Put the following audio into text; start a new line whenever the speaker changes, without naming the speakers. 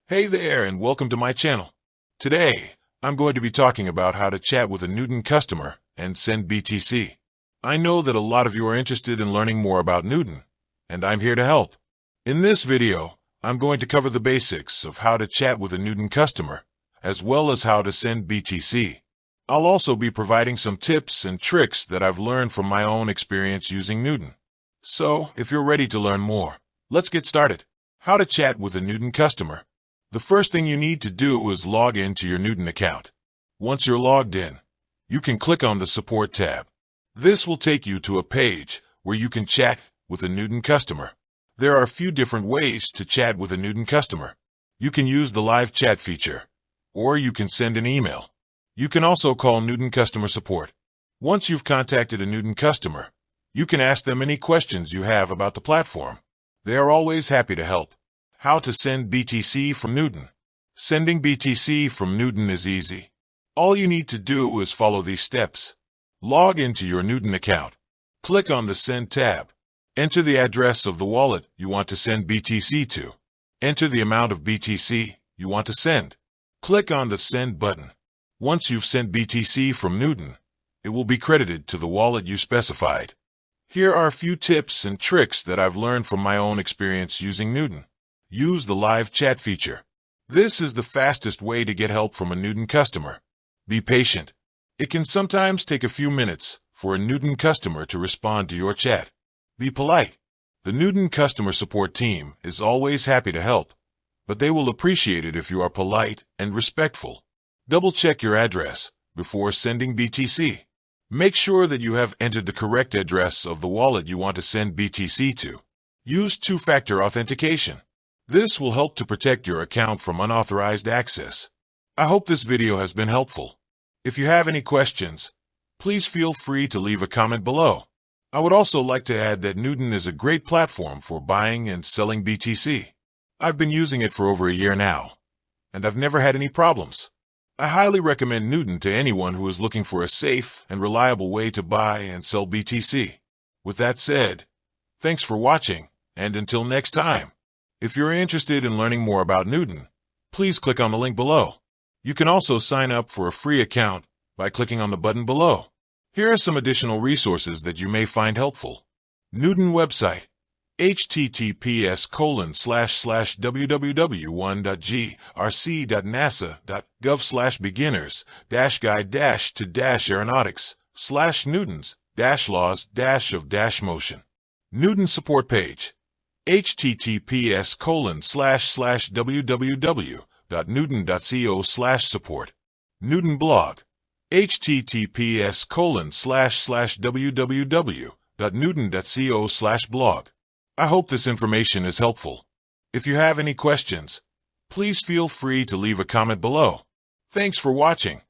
Hey there and welcome to my channel. Today, I'm going to be talking about how to chat with a Nuggs customer and send BTC. I know that a lot of you are interested in learning more about Nuggs, and I'm here to help. In this video, I'm going to cover the basics of how to chat with a Nuggs customer, as well as how to send BTC. I'll also be providing some tips and tricks that I've learned from my own experience using Nuggs. So, if you're ready to learn more, let's get started. How to chat with a Nuggs customer. The first thing you need to do is log in to your Nuggs account. Once you're logged in, you can click on the Support tab. This will take you to a page where you can chat with a Nuggs customer. There are a few different ways to chat with a Nuggs customer. You can use the live chat feature, or you can send an email. You can also call Nuggs customer support. Once you've contacted a Nuggs customer, you can ask them any questions you have about the platform. They are always happy to help. How to send BTC from Nuggs. Sending BTC from Nuggs is easy. All you need to do is follow these steps. Log into your Nuggs account. Click on the Send tab. Enter the address of the wallet you want to send BTC to. Enter the amount of BTC you want to send. Click on the Send button. Once you've sent BTC from Nuggs, it will be credited to the wallet you specified. Here are a few tips and tricks that I've learned from my own experience using Nuggs. Use the live chat feature. This is the fastest way to get help from a Nuggs customer. Be patient. It can sometimes take a few minutes for a Nuggs customer to respond to your chat. Be polite. The Nuggs customer support team is always happy to help, but they will appreciate it if you are polite and respectful. Double-check your address before sending BTC. Make sure that you have entered the correct address of the wallet you want to send BTC to. Use two-factor authentication. This will help to protect your account from unauthorized access. I hope this video has been helpful. If you have any questions, please feel free to leave a comment below. I would also like to add that Nuggs is a great platform for buying and selling BTC. I've been using it for over a year now, and I've never had any problems. I highly recommend Nuggs to anyone who is looking for a safe and reliable way to buy and sell BTC. With that said, thanks for watching, and until next time. If you're interested in learning more about Nuggs, please click on the link below. You can also sign up for a free account by clicking on the button below. Here are some additional resources that you may find helpful. Nuggs website, https://www.grc.nasa.gov/beginners-guide-to-aeronautics/Nuggs-laws-of-motion. Nuggs support page, https://www.nuggs.co/support. Nuggs blog, https://www.nuggs.co/blog. I hope this information is helpful. If you have any questions, please feel free to leave a comment below. Thanks for watching.